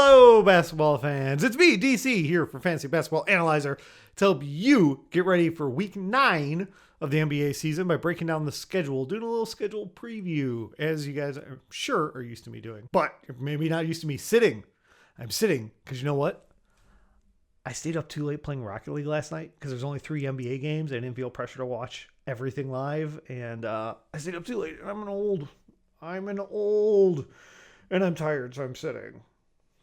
Hello, basketball fans. It's me, DC, here for Fantasy Basketball Analyzer to help you get ready for week 9 of the NBA season by breaking down the schedule, doing a little schedule preview, as you guys, I'm sure, are used to me doing. But maybe not used to me sitting. I'm sitting because you know what? I stayed up too late playing Rocket League last night because there's only 3 NBA games. I didn't feel pressure to watch everything live, and I stayed up too late. I'm an old, and I'm tired, so I'm sitting.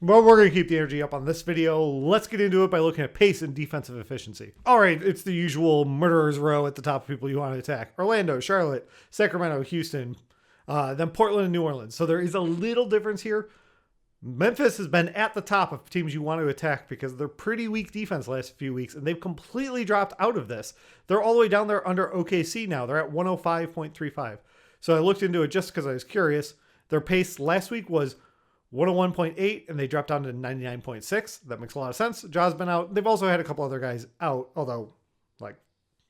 But we're going to keep the energy up on this video. Let's get into it by looking at pace and defensive efficiency. All right, it's the usual murderer's row at the top of people you want to attack. Orlando, Charlotte, Sacramento, Houston, then Portland and New Orleans. So there is a little difference here. Memphis has been at the top of teams you want to attack because they're pretty weak defense last few weeks, and they've completely dropped out of this. They're all the way down there under OKC now. They're at 105.35. So I looked into it just because I was curious. Their pace last week was 101.8, and they dropped down to 99.6. That makes a lot of sense. Jaw's been out. They've also had a couple other guys out, although, like,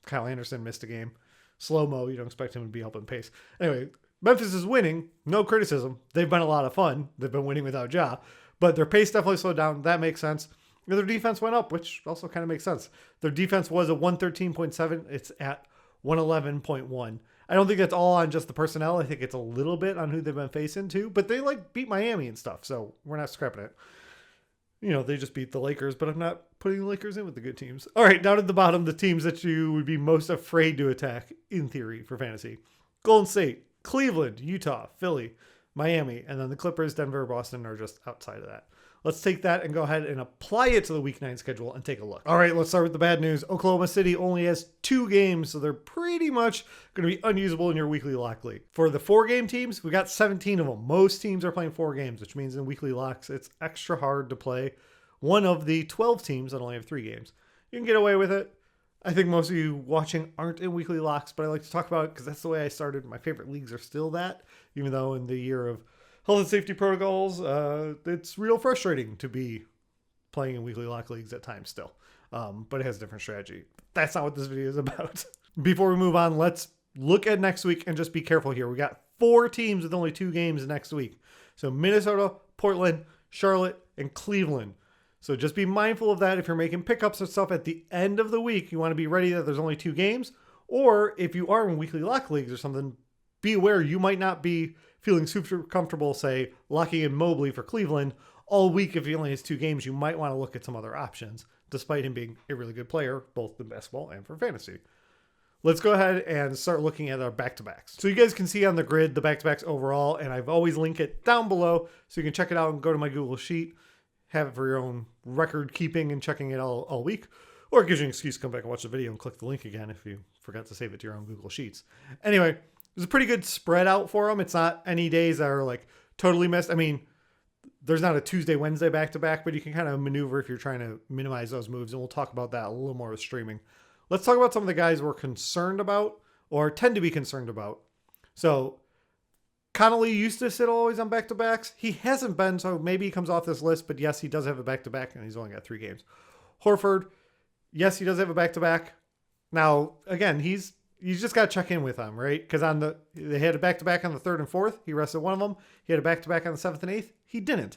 Kyle Anderson missed a game. Slow-mo, you don't expect him to be helping pace. Anyway, Memphis is winning. No criticism. They've been a lot of fun. They've been winning without Ja. But their pace definitely slowed down. That makes sense. And their defense went up, which also kind of makes sense. Their defense was at 113.7. It's at 111.1. I don't think that's all on just the personnel. I think it's a little bit on who they've been facing too. But they beat Miami and stuff, so we're not scrapping it. You know, they just beat the Lakers, but I'm not putting the Lakers in with the good teams. All right, down at the bottom, the teams that you would be most afraid to attack, in theory, for fantasy. Golden State, Cleveland, Utah, Philly, Miami, and then the Clippers, Denver, Boston are just outside of that. Let's take that and go ahead and apply it to the Week 9 schedule and take a look. All right, let's start with the bad news. Oklahoma City only has 2 games, so they're pretty much going to be unusable in your weekly lock league. For the 4-game teams, we got 17 of them. Most teams are playing 4 games, which means in weekly locks, it's extra hard to play one of the 12 teams that only have 3 games. You can get away with it. I think most of you watching aren't in weekly locks, but I like to talk about it because that's the way I started. My favorite leagues are still that, even though in the year of health and safety protocols, it's real frustrating to be playing in weekly lock leagues at times still. But it has a different strategy. That's not what this video is about. Before we move on, let's look at next week and just be careful here. We got 4 teams with only 2 games next week. So Minnesota, Portland, Charlotte, and Cleveland. So just be mindful of that. If you're making pickups and stuff at the end of the week, you want to be ready that there's only 2 games. Or if you are in weekly lock leagues or something, be aware you might not be feeling super comfortable, say, locking in Mobley for Cleveland all week. If he only has 2 games, you might want to look at some other options, despite him being a really good player, both in basketball and for fantasy. Let's go ahead and start looking at our back-to-backs. So you guys can see on the grid the back-to-backs overall, and I've always linked it down below, so you can check it out and go to my Google Sheet, have it for your own record keeping and checking it all week. Or it gives you an excuse to come back and watch the video and click the link again if you forgot to save it to your own Google Sheets. Anyway, there's a pretty good spread out for them. It's not any days that are like totally missed. I mean, there's not a Tuesday, Wednesday back-to-back, but you can kind of maneuver if you're trying to minimize those moves. And we'll talk about that a little more with streaming. Let's talk about some of the guys we're concerned about or tend to be concerned about. So Connolly used to sit always on back-to-backs. He hasn't been, so maybe he comes off this list. But yes, he does have a back-to-back, and he's only got 3 games. Horford, yes, he does have a back-to-back. Now, again, you just got to check in with him, right? Because they had a back-to-back on the 3rd and 4th. He rested one of them. He had a back-to-back on the 7th and 8th. He didn't.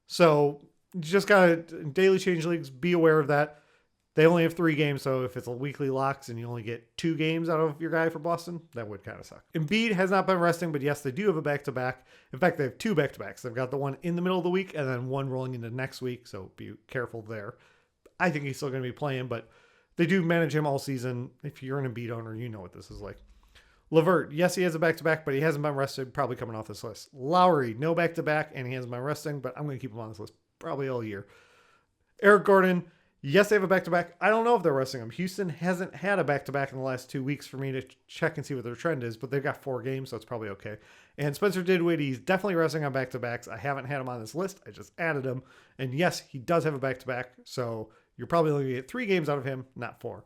So you just got to, daily change leagues, be aware of that. They only have 3 games, so if it's a weekly locks and you only get 2 games out of your guy for Boston, that would kind of suck. Embiid has not been resting, but yes, they do have a back-to-back. In fact, they have 2 back-to-backs. They've got the one in the middle of the week and then one rolling into next week, so be careful there. I think he's still going to be playing, but they do manage him all season. If you're an Embiid owner, you know what this is like. LeVert, yes, he has a back-to-back, but he hasn't been rested, probably coming off this list. Lowry, no back-to-back, and he hasn't been resting, but I'm going to keep him on this list probably all year. Eric Gordon, yes, they have a back-to-back. I don't know if they're resting him. Houston hasn't had a back-to-back in the last 2 weeks for me to check and see what their trend is, but they've got 4 games, so it's probably okay. And Spencer Dinwiddie, he's definitely resting on back-to-backs. I haven't had him on this list. I just added him. And yes, he does have a back-to-back, so you're probably only going to get 3 games out of him, not 4.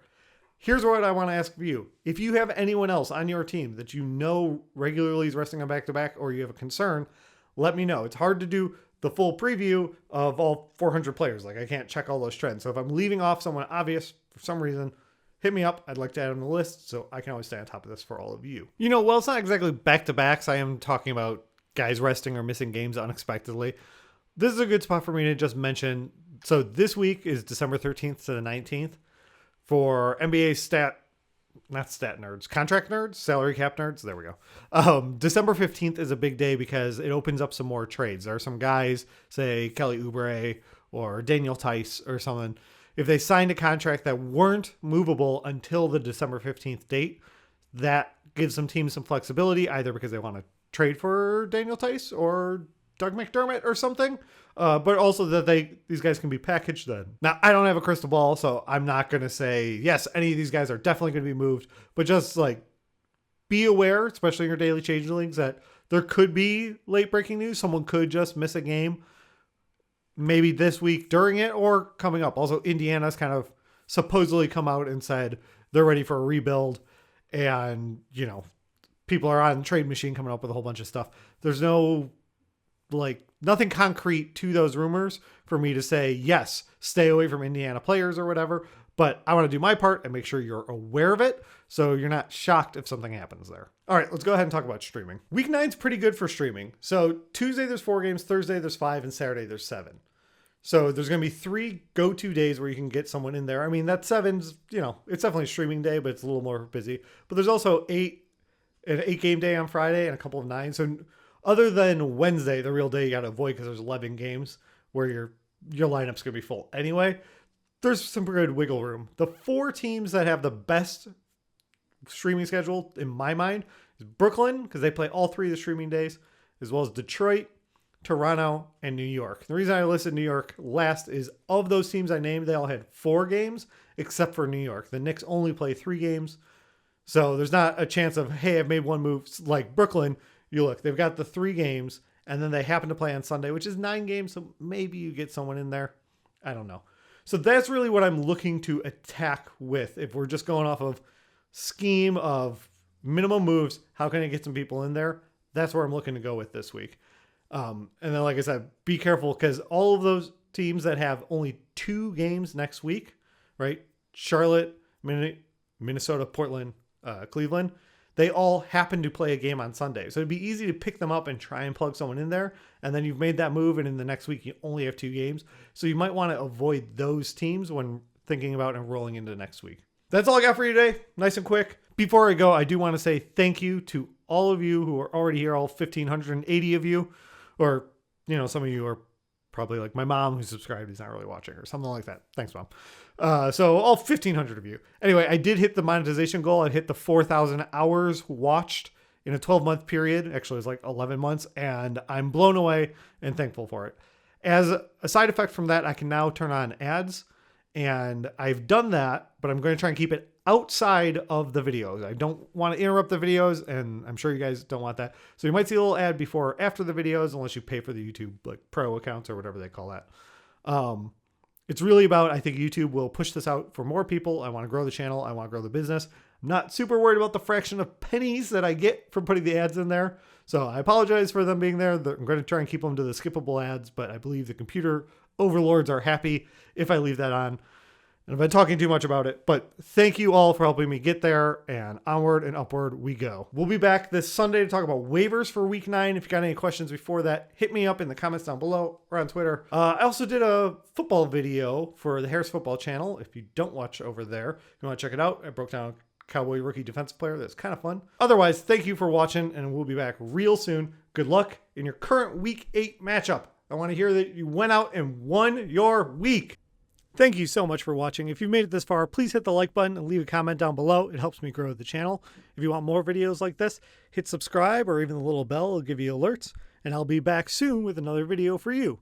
Here's what I want to ask of you. If you have anyone else on your team that you know regularly is resting on back-to-back or you have a concern, let me know. It's hard to do the full preview of all 400 players. Like, I can't check all those trends. So if I'm leaving off someone obvious for some reason, hit me up. I'd like to add them to the list so I can always stay on top of this for all of you. You know, well, it's not exactly back-to-backs. I am talking about guys resting or missing games unexpectedly. This is a good spot for me to just mention. So this week is December 13th to the 19th for NBA not stat nerds, contract nerds, salary cap nerds. There we go. December 15th is a big day because it opens up some more trades. There are some guys, say Kelly Oubre or Daniel Tice or someone, if they signed a contract that weren't movable until the December 15th date, that gives some teams some flexibility, either because they want to trade for Daniel Tice or Doug McDermott or something, but also that these guys can be packaged then. Now, I don't have a crystal ball, so I'm not going to say, yes, any of these guys are definitely going to be moved, but just like be aware, especially in your daily change leagues, that there could be late breaking news. Someone could just miss a game, maybe this week during it or coming up. Also, Indiana's kind of supposedly come out and said they're ready for a rebuild, and, you know, people are on trade machine coming up with a whole bunch of stuff. There's nothing concrete to those rumors for me to say, yes, stay away from Indiana players or whatever, but I want to do my part and make sure you're aware of it so you're not shocked if something happens there. All right, let's go ahead and talk about streaming. Week 9's pretty good for streaming. So Tuesday there's 4 games, Thursday there's 5, and Saturday there's 7. So there's going to be 3 go-to days where you can get someone in there. I mean, that 7's, you know, it's definitely a streaming day, but it's a little more busy. But there's also an 8 game day on Friday and a couple of 9. So other than Wednesday, the real day you got to avoid because there's 11 games where your lineup's going to be full. Anyway, there's some good wiggle room. The 4 teams that have the best streaming schedule in my mind is Brooklyn, because they play all 3 of the streaming days, as well as Detroit, Toronto, and New York. The reason I listed New York last is of those teams I named, they all had 4 games, except for New York. The Knicks only play 3 games. So there's not a chance of, hey, I've made one move. Like Brooklyn, you look, they've got the 3 games, and then they happen to play on Sunday, which is 9 games, so maybe you get someone in there. I don't know. So that's really what I'm looking to attack with. If we're just going off of scheme of minimum moves, how can I get some people in there? That's where I'm looking to go with this week. And then, like I said, be careful, because all of those teams that have only 2 games next week, right? Charlotte, Minnesota, Portland, Cleveland, they all happen to play a game on Sunday. So it'd be easy to pick them up and try and plug someone in there. And then you've made that move, and in the next week, you only have 2 games. So you might want to avoid those teams when thinking about enrolling into next week. That's all I got for you today. Nice and quick. Before I go, I do want to say thank you to all of you who are already here, all 1,580 of you. Or, you know, some of you are probably like my mom who subscribed is not really watching, or something like that. Thanks, Mom. So all 1,500 of you. Anyway, I did hit the monetization goal. I hit the 4,000 hours watched in a 12-month period. Actually, it was like 11 months, and I'm blown away and thankful for it. As a side effect from that, I can now turn on ads, and I've done that, but I'm going to try and keep it outside of the videos. I don't want to interrupt the videos, and I'm sure you guys don't want that. So you might see a little ad before or after the videos, unless you pay for the YouTube like pro accounts or whatever they call that. It's really about, I think YouTube will push this out for more people. I want to grow the channel. I want to grow the business. I'm not super worried about the fraction of pennies that I get from putting the ads in there. So I apologize for them being there. I'm going to try and keep them to the skippable ads, but I believe the computer overlords are happy if I leave that on. And I've been talking too much about it, but thank you all for helping me get there, and onward and upward we go. We'll be back this Sunday to talk about waivers for week 9. If you got any questions before that, hit me up in the comments down below or on Twitter. I also did a football video for the Harris Football channel. If you don't watch over there, if you want to check it out, I broke down a Cowboy rookie defensive player. That's kind of fun. Otherwise, thank you for watching, and we'll be back real soon. Good luck in your current week 8 matchup. I want to hear that you went out and won your week. Thank you so much for watching. If you've made it this far, please hit the like button and leave a comment down below. It helps me grow the channel. If you want more videos like this, hit subscribe, or even the little bell will give you alerts, and I'll be back soon with another video for you.